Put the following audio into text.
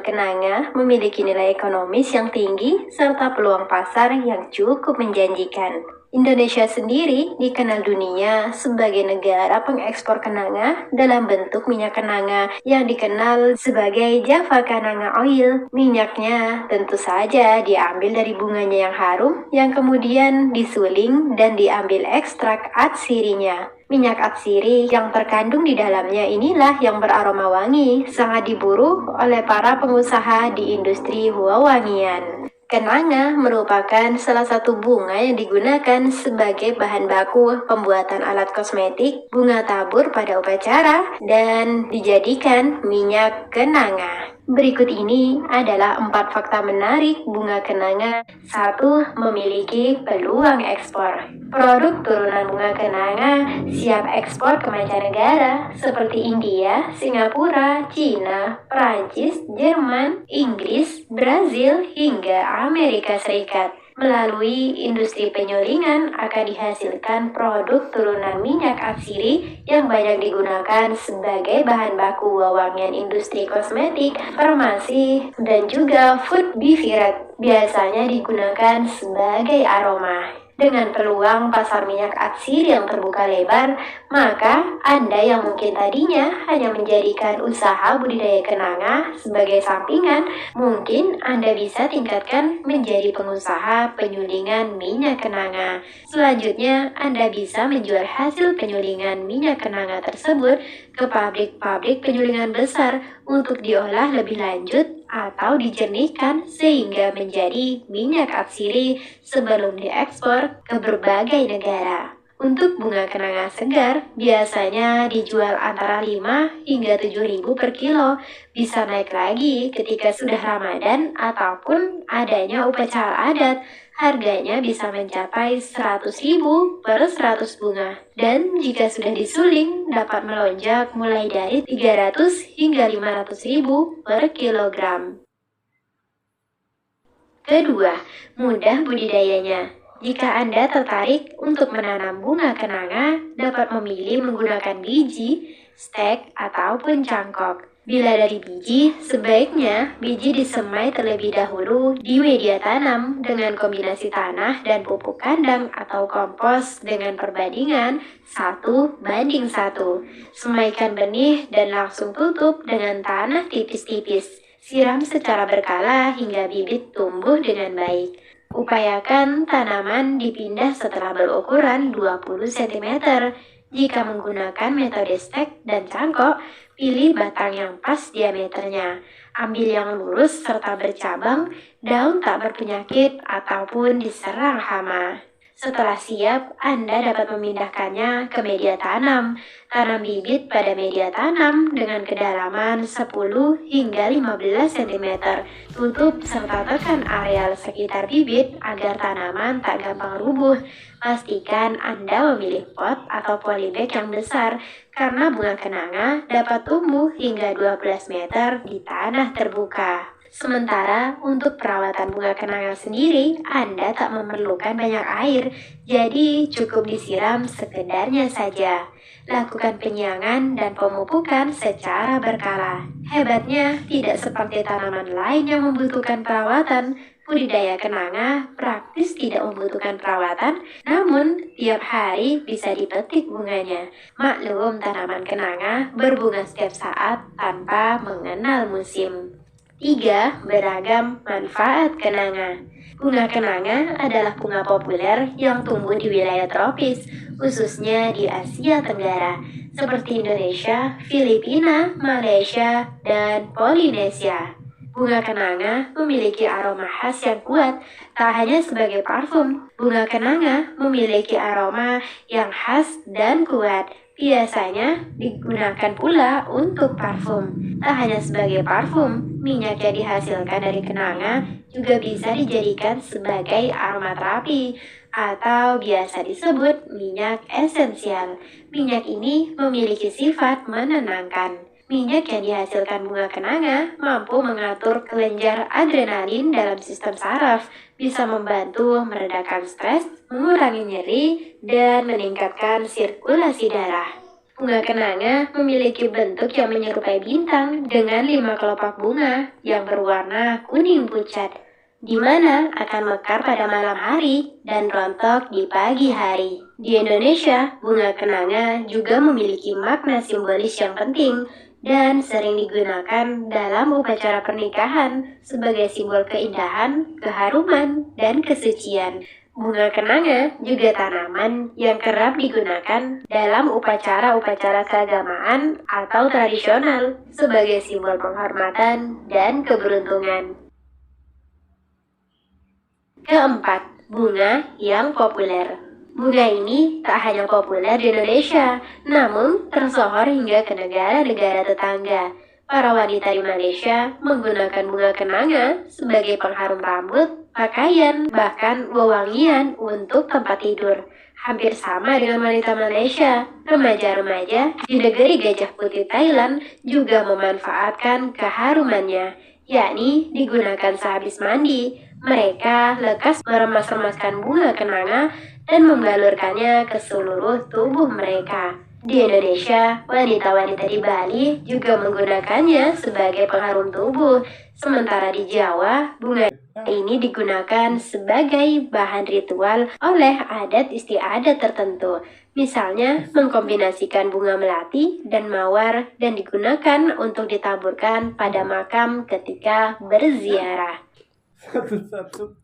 kenanga memiliki nilai ekonomis yang tinggi serta peluang pasar yang cukup menjanjikan. Indonesia sendiri dikenal dunia sebagai negara pengekspor kenanga dalam bentuk minyak kenanga yang dikenal sebagai Java Kenanga Oil. Minyaknya tentu saja diambil dari bunganya yang harum yang kemudian disuling dan diambil ekstrak atsirinya. Minyak atsiri yang terkandung di dalamnya inilah yang beraroma wangi, sangat diburu oleh para pengusaha di industri wewangian. Kenanga merupakan salah satu bunga yang digunakan sebagai bahan baku pembuatan alat kosmetik, bunga tabur pada upacara, dan dijadikan minyak kenanga. Berikut ini adalah 4 fakta menarik bunga kenanga. 1. Memiliki peluang ekspor. Produk turunan bunga kenanga siap ekspor ke mancanegara seperti India, Singapura, Cina, Prancis, Jerman, Inggris, Brazil, hingga Amerika Serikat. Melalui industri penyulingan akan dihasilkan produk turunan minyak atsiri yang banyak digunakan sebagai bahan baku wewangian industri kosmetik, farmasi, dan juga food beverage. Biasanya digunakan sebagai aroma. Dengan peluang pasar minyak atsiri yang terbuka lebar, maka Anda yang mungkin tadinya hanya menjadikan usaha budidaya kenanga sebagai sampingan, mungkin Anda bisa tingkatkan menjadi pengusaha penyulingan minyak kenanga. Selanjutnya, Anda bisa menjual hasil penyulingan minyak kenanga tersebut ke pabrik-pabrik penyulingan besar untuk diolah lebih lanjut atau dijernihkan sehingga menjadi minyak atsiri sebelum diekspor ke berbagai negara. Untuk bunga kenanga segar biasanya dijual antara 5 hingga 7.000 per kilo, bisa naik lagi ketika sudah Ramadan ataupun adanya upacara adat. Harganya bisa mencapai 100.000 per 100 bunga. Dan jika sudah disuling, dapat melonjak mulai dari 300 hingga 500.000 per kilogram. Kedua, mudah budidayanya. Jika Anda tertarik untuk menanam bunga kenanga, dapat memilih menggunakan biji, stek, ataupun cangkok. Bila dari biji, sebaiknya biji disemai terlebih dahulu di media tanam dengan kombinasi tanah dan pupuk kandang atau kompos dengan perbandingan 1:1. Semaikan benih dan langsung tutup dengan tanah tipis-tipis. Siram secara berkala hingga bibit tumbuh dengan baik. Upayakan tanaman dipindah setelah berukuran 20 cm. Jika menggunakan metode stek dan cangkok, pilih batang yang pas diameternya. Ambil yang lurus serta bercabang, daun tak berpenyakit ataupun diserang hama. Setelah siap, Anda dapat memindahkannya ke media tanam. Tanam bibit pada media tanam dengan kedalaman 10 hingga 15 cm. Tutup serta tekan areal sekitar bibit agar tanaman tak gampang rubuh. Pastikan Anda memilih pot atau polybag yang besar karena bunga kenanga dapat tumbuh hingga 12 meter di tanah terbuka. Sementara untuk perawatan bunga kenanga sendiri, Anda tak memerlukan banyak air, jadi cukup disiram sekedarnya saja. Lakukan penyiangan dan pemupukan secara berkala. Hebatnya, tidak seperti tanaman lain yang membutuhkan perawatan, budidaya kenanga praktis tidak membutuhkan perawatan, namun tiap hari bisa dipetik bunganya. Maklum, tanaman kenanga berbunga setiap saat tanpa mengenal musim. 3. Beragam manfaat kenanga. Bunga kenanga adalah bunga populer yang tumbuh di wilayah tropis, khususnya di Asia Tenggara, seperti Indonesia, Filipina, Malaysia, dan Polinesia. Bunga kenanga memiliki aroma khas yang kuat, tak hanya sebagai parfum. Bunga kenanga memiliki aroma yang khas dan kuat. Biasanya digunakan pula untuk parfum. Tak hanya sebagai parfum, minyak yang dihasilkan dari kenanga juga bisa dijadikan sebagai aromaterapi atau biasa disebut minyak esensial. Minyak ini memiliki sifat menenangkan. Minyak yang dihasilkan bunga kenanga mampu mengatur kelenjar adrenalin dalam sistem saraf, bisa membantu meredakan stres, mengurangi nyeri, dan meningkatkan sirkulasi darah. Bunga kenanga memiliki bentuk yang menyerupai bintang dengan 5 kelopak bunga yang berwarna kuning pucat, di mana akan mekar pada malam hari dan rontok di pagi hari. Di Indonesia, bunga kenanga juga memiliki makna simbolis yang penting dan sering digunakan dalam upacara pernikahan sebagai simbol keindahan, keharuman, dan kesucian. Bunga kenanga juga tanaman yang kerap digunakan dalam upacara-upacara keagamaan atau tradisional sebagai simbol penghormatan dan keberuntungan. Keempat, bunga yang populer. Bunga ini tak hanya populer di Indonesia, namun tersohor hingga ke negara-negara tetangga. Para wanita di Malaysia menggunakan bunga kenanga sebagai pengharum rambut, pakaian, bahkan wewangian untuk tempat tidur. Hampir sama dengan wanita Malaysia, remaja-remaja di negeri Gajah Putih Thailand juga memanfaatkan keharumannya, yakni digunakan sehabis mandi. Mereka lekas meremas-remaskan bunga kenanga dan membalurkannya ke seluruh tubuh mereka. Di Indonesia, wanita-wanita di Bali juga menggunakannya sebagai pengharum tubuh. Sementara di Jawa, bunga ini digunakan sebagai bahan ritual oleh adat istiadat tertentu. Misalnya, mengkombinasikan bunga melati dan mawar dan digunakan untuk ditaburkan pada makam ketika berziarah. Satu-satu.